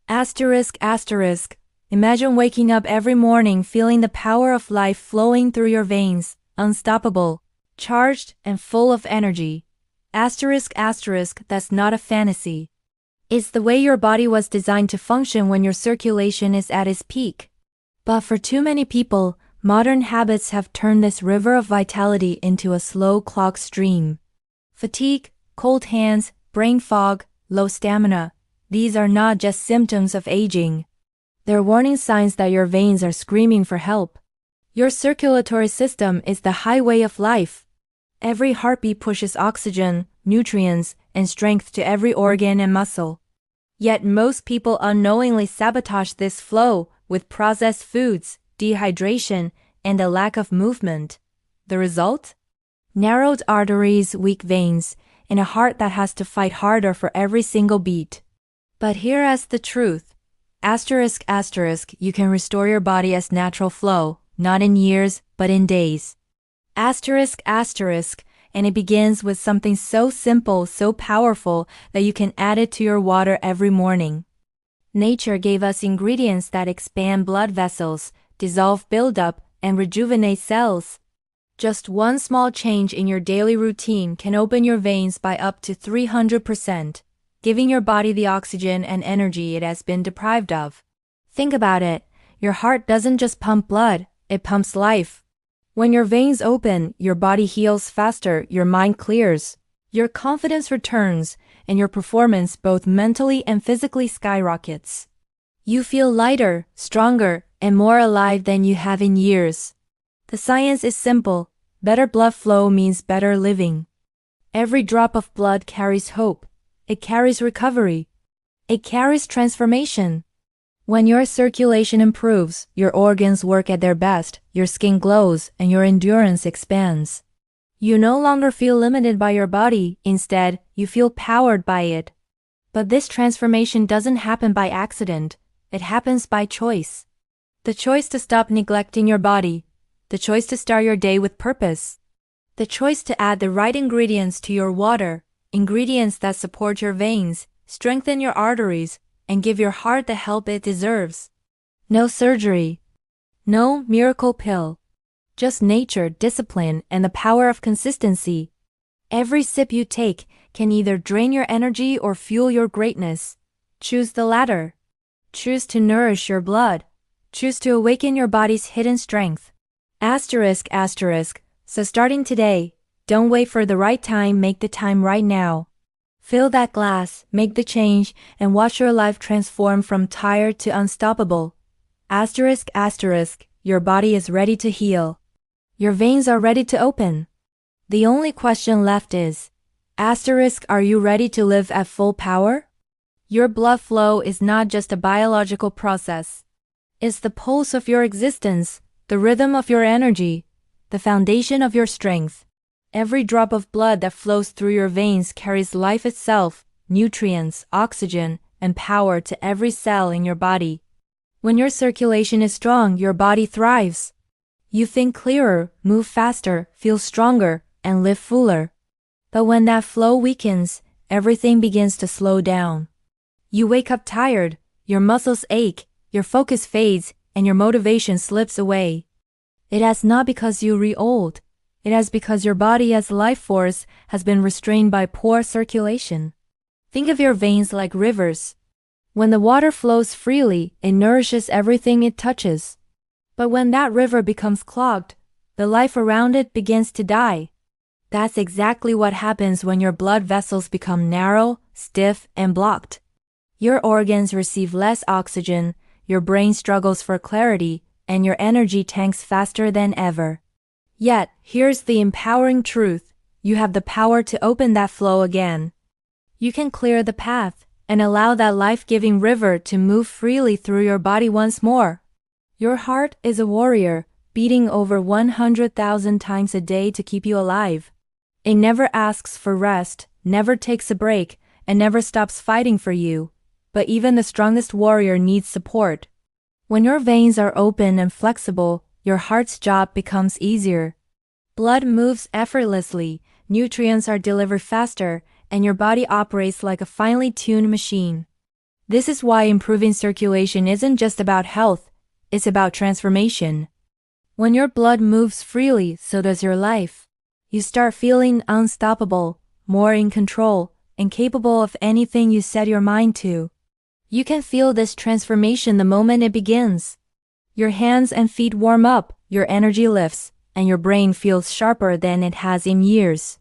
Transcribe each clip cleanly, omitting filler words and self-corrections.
Asterisk asterisk. Imagine waking up every morning feeling the power of life flowing through your veins, unstoppable, charged, and full of energy. Asterisk asterisk, that's not a fantasy. It's the way your body was designed to function when your circulation is at its peak. But for too many people, modern habits have turned this river of vitality into a slow clogged stream. Fatigue, cold hands, brain fog, low stamina. These are not just symptoms of aging. They're warning signs that your veins are screaming for help. Your circulatory system is the highway of life. Every heartbeat pushes oxygen, nutrients, and strength to every organ and muscle. Yet most people unknowingly sabotage this flow with processed foods, dehydration, and a lack of movement. The result? Narrowed arteries, weak veins, and a heart that has to fight harder for every single beat. But here's the truth. Asterisk asterisk, you can restore your body as natural flow, not in years, but in days. Asterisk asterisk, and it begins with something so simple, so powerful, that you can add it to your water every morning. Nature gave us ingredients that expand blood vessels, dissolve buildup, and rejuvenate cells. Just one small change in your daily routine can open your veins by up to 300%, giving your body the oxygen and energy it has been deprived of. Think about it. Your heart doesn't just pump blood, it pumps life. When your veins open, your body heals faster, your mind clears, your confidence returns, and your performance both mentally and physically skyrockets. You feel lighter, stronger, and more alive than you have in years. The science is simple. Better blood flow means better living. Every drop of blood carries hope. It carries recovery. It carries transformation. When your circulation improves, your organs work at their best, your skin glows, and your endurance expands. You no longer feel limited by your body, instead, you feel powered by it. But this transformation doesn't happen by accident, it happens by choice. The choice to stop neglecting your body, the choice to start your day with purpose, the choice to add the right ingredients to your water, ingredients that support your veins, strengthen your arteries, and give your heart the help it deserves. No surgery. No miracle pill. Just nature, discipline, and the power of consistency. Every sip you take can either drain your energy or fuel your greatness. Choose the latter. Choose to nourish your blood. Choose to awaken your body's hidden strength. Asterisk asterisk. So starting today, don't wait for the right time, make the time right now. Fill that glass, make the change, and watch your life transform from tired to unstoppable. Asterisk asterisk. Your body is ready to heal. Your veins are ready to open. The only question left is, asterisk, are you ready to live at full power? Your blood flow is not just a biological process. It's the pulse of your existence, the rhythm of your energy, the foundation of your strength. Every drop of blood that flows through your veins carries life itself, nutrients, oxygen, and power to every cell in your body. When your circulation is strong, your body thrives. You think clearer, move faster, feel stronger, and live fuller. But when that flow weakens, everything begins to slow down. You wake up tired, your muscles ache, your focus fades, and your motivation slips away. It is not because you re old. It is because your body as life force has been restrained by poor circulation. Think of your veins like rivers. When the water flows freely, it nourishes everything it touches. But when that river becomes clogged, the life around it begins to die. That's exactly what happens when your blood vessels become narrow, stiff, and blocked. Your organs receive less oxygen, your brain struggles for clarity, and your energy tanks faster than ever. Yet, here's the empowering truth. You have the power to open that flow again. You can clear the path and allow that life-giving river to move freely through your body once more. Your heart is a warrior, beating over 100,000 times a day to keep you alive. It never asks for rest, never takes a break, and never stops fighting for you. But even the strongest warrior needs support. When your veins are open and flexible, your heart's job becomes easier. Blood moves effortlessly, nutrients are delivered faster, and your body operates like a finely tuned machine. This is why improving circulation isn't just about health, it's about transformation. When your blood moves freely, so does your life. You start feeling unstoppable, more in control, and capable of anything you set your mind to. You can feel this transformation the moment it begins. Your hands and feet warm up, your energy lifts, and your brain feels sharper than it has in years.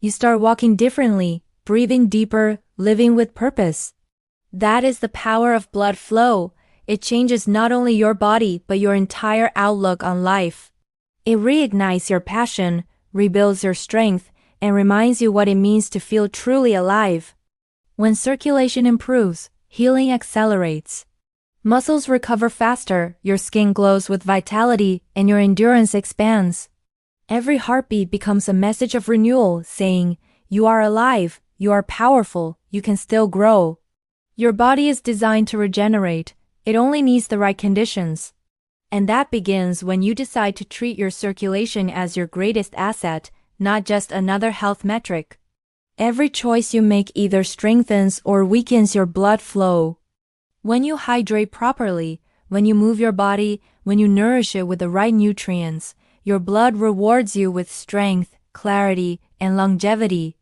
You start walking differently, breathing deeper, living with purpose. That is the power of blood flow. It changes not only your body but your entire outlook on life. It reignites your passion, rebuilds your strength, and reminds you what it means to feel truly alive. When circulation improves, healing accelerates. Muscles recover faster, your skin glows with vitality, and your endurance expands. Every heartbeat becomes a message of renewal, saying, "You are alive, you are powerful, you can still grow." Your body is designed to regenerate. It only needs the right conditions. And that begins when you decide to treat your circulation as your greatest asset, not just another health metric. Every choice you make either strengthens or weakens your blood flow. When you hydrate properly, when you move your body, when you nourish it with the right nutrients, your blood rewards you with strength, clarity, and longevity.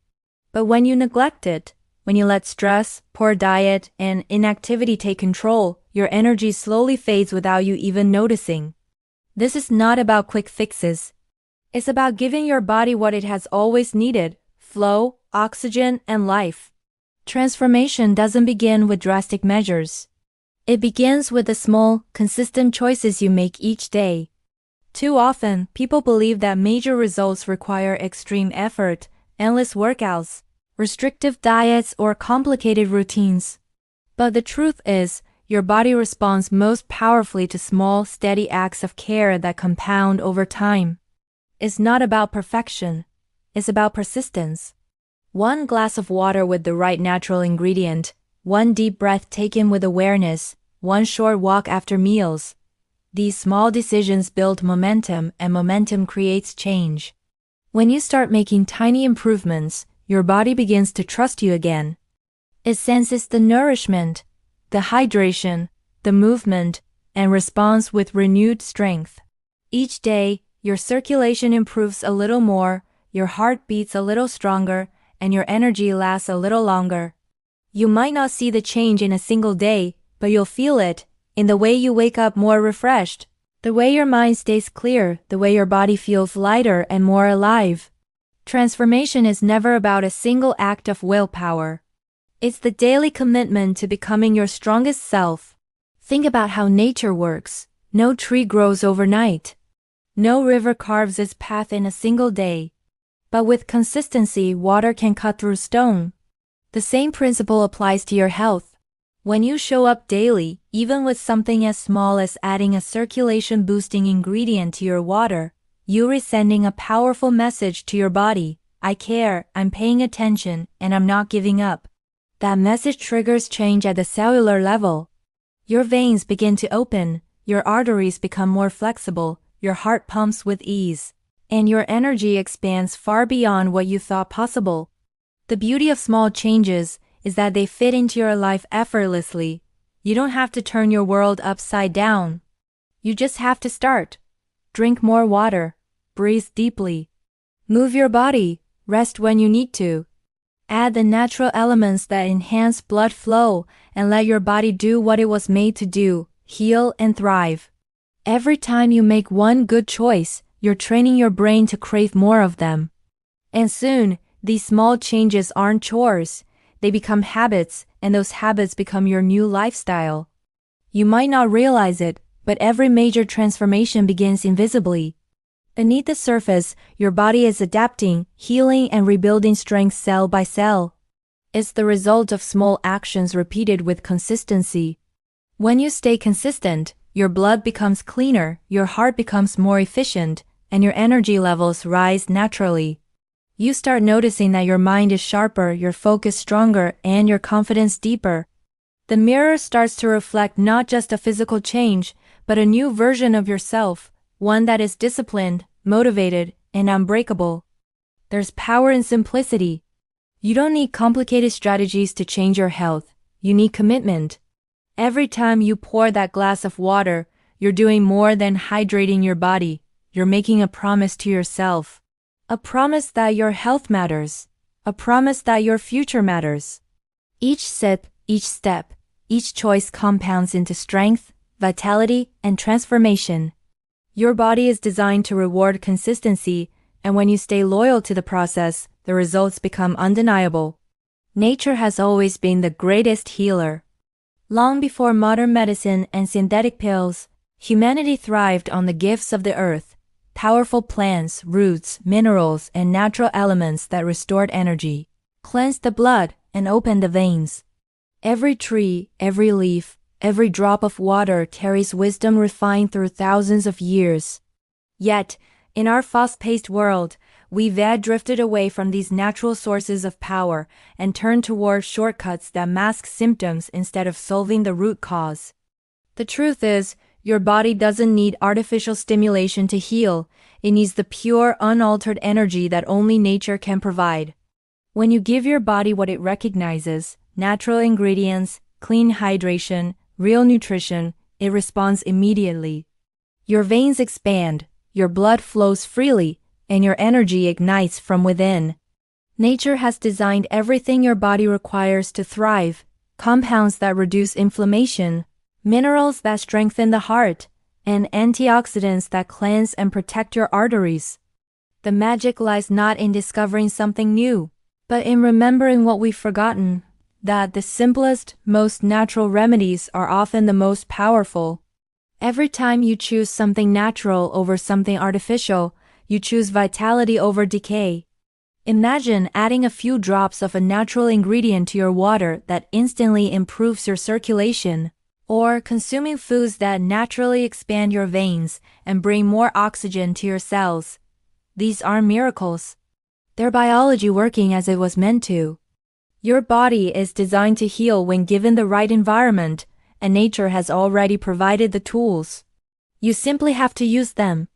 But when you neglect it, when you let stress, poor diet, and inactivity take control, your energy slowly fades without you even noticing. This is not about quick fixes. It's about giving your body what it has always needed: flow, oxygen, and life. Transformation doesn't begin with drastic measures. It begins with the small, consistent choices you make each day. Too often, people believe that major results require extreme effort, endless workouts, restrictive diets, or complicated routines. But the truth is, your body responds most powerfully to small, steady acts of care that compound over time. It's not about perfection. It's about persistence. One glass of water with the right natural ingredient, one deep breath taken with awareness, one short walk after meals. These small decisions build momentum, and momentum creates change. When you start making tiny improvements, your body begins to trust you again. It senses the nourishment, the hydration, the movement, and responds with renewed strength. Each day, your circulation improves a little more, your heart beats a little stronger, and your energy lasts a little longer. You might not see the change in a single day, but you'll feel it in the way you wake up more refreshed, the way your mind stays clear, the way your body feels lighter and more alive. Transformation is never about a single act of willpower. It's the daily commitment to becoming your strongest self. Think about how nature works. No tree grows overnight. No river carves its path in a single day. But with consistency, water can cut through stone. The same principle applies to your health. When you show up daily, even with something as small as adding a circulation-boosting ingredient to your water, you're sending a powerful message to your body: I care, I'm paying attention, and I'm not giving up. That message triggers change at the cellular level. Your veins begin to open, your arteries become more flexible, your heart pumps with ease, and your energy expands far beyond what you thought possible. The beauty of small changes is that they fit into your life effortlessly. You don't have to turn your world upside down. You just have to start. Drink more water. Breathe deeply. Move your body. Rest when you need to. Add the natural elements that enhance blood flow and let your body do what it was made to do: heal and thrive. Every time you make one good choice, you're training your brain to crave more of them. And soon, these small changes aren't chores. They become habits, and those habits become your new lifestyle. You might not realize it, but every major transformation begins invisibly. Beneath the surface, your body is adapting, healing, and rebuilding strength cell by cell. It's the result of small actions repeated with consistency. When you stay consistent, your blood becomes cleaner, your heart becomes more efficient, and your energy levels rise naturally. You start noticing that your mind is sharper, your focus stronger, and your confidence deeper. The mirror starts to reflect not just a physical change, but a new version of yourself, one that is disciplined, motivated, and unbreakable. There's power in simplicity. You don't need complicated strategies to change your health. you need commitment. Every time you pour that glass of water, you're doing more than hydrating your body. You're making a promise to yourself. A promise that your health matters. A promise that your future matters. Each sip, each step, each choice compounds into strength, vitality, and transformation. Your body is designed to reward consistency, and when you stay loyal to the process, the results become undeniable. Nature has always been the greatest healer. Long before modern medicine and synthetic pills, humanity thrived on the gifts of the earth, powerful plants, roots, minerals, and natural elements that restored energy, cleansed the blood, and opened the veins. Every tree, every leaf, every drop of water carries wisdom refined through thousands of years. Yet, in our fast-paced world, we've drifted away from these natural sources of power and turned toward shortcuts that mask symptoms instead of solving the root cause. The truth is, your body doesn't need artificial stimulation to heal. It needs the pure, unaltered energy that only nature can provide. When you give your body what it recognizes, natural ingredients, clean hydration, real nutrition, it responds immediately. Your veins expand, your blood flows freely, and your energy ignites from within. Nature has designed everything your body requires to thrive: compounds that reduce inflammation, minerals that strengthen the heart, and antioxidants that cleanse and protect your arteries. The magic lies not in discovering something new, but in remembering what we've forgotten, that the simplest, most natural remedies are often the most powerful. Every time you choose something natural over something artificial, you choose vitality over decay. Imagine adding a few drops of a natural ingredient to your water that instantly improves your circulation, or consuming foods that naturally expand your veins and bring more oxygen to your cells. These aren't miracles. They're biology working as it was meant to. Your body is designed to heal when given the right environment, and nature has already provided the tools. You simply have to use them.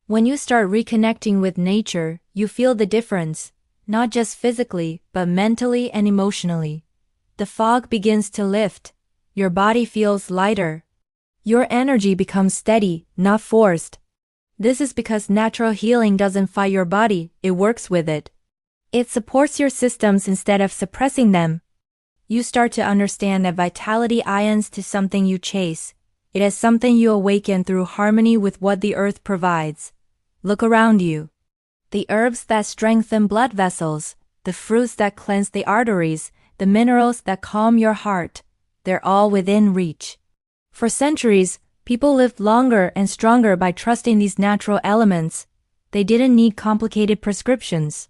When you start reconnecting with nature, you feel the difference, not just physically, but mentally and emotionally. The fog begins to lift. Your body feels lighter. Your energy becomes steady, not forced. This is because natural healing doesn't fight your body, it works with it. It supports your systems instead of suppressing them. You start to understand that vitality isn't to something you chase. It is something you awaken through harmony with what the earth provides. Look around you. The herbs that strengthen blood vessels, the fruits that cleanse the arteries, the minerals that calm your heart, they're all within reach. For centuries, people lived longer and stronger by trusting these natural elements. They didn't need complicated prescriptions.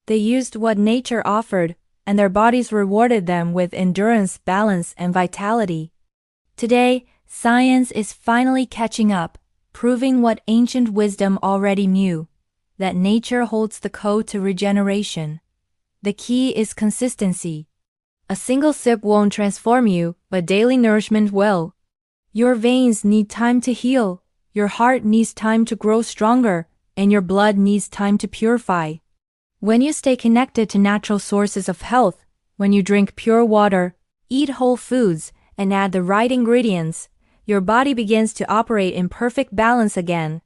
They used what nature offered, and their bodies rewarded them with endurance, balance, and vitality. Today, science is finally catching up, proving what ancient wisdom already knew, that nature holds the code to regeneration. The key is consistency. A single sip won't transform you, but daily nourishment will. Your veins need time to heal, your heart needs time to grow stronger, and your blood needs time to purify. When you stay connected to natural sources of health, when you drink pure water, eat whole foods, and add the right ingredients, your body begins to operate in perfect balance again.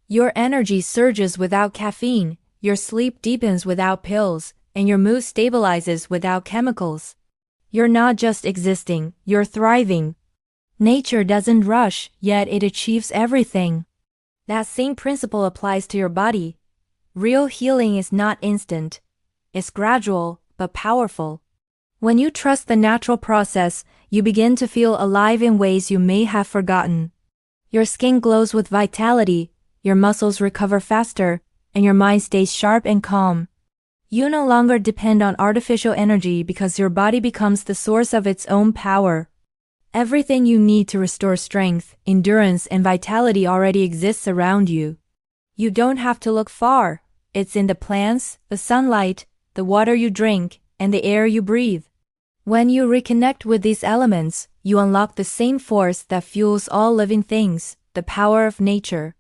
Your energy surges without caffeine, your sleep deepens without pills, and your mood stabilizes without chemicals. You're not just existing, you're thriving. Nature doesn't rush, yet it achieves everything. That same principle applies to your body. Real healing is not instant. It's gradual, but powerful. When you trust the natural process, you begin to feel alive in ways you may have forgotten. Your skin glows with vitality, your muscles recover faster, and your mind stays sharp and calm. You no longer depend on artificial energy because your body becomes the source of its own power. Everything you need to restore strength, endurance, and vitality already exists around you. You don't have to look far. It's in the plants, the sunlight, the water you drink, and the air you breathe. When you reconnect with these elements, you unlock the same force that fuels all living things, the power of nature.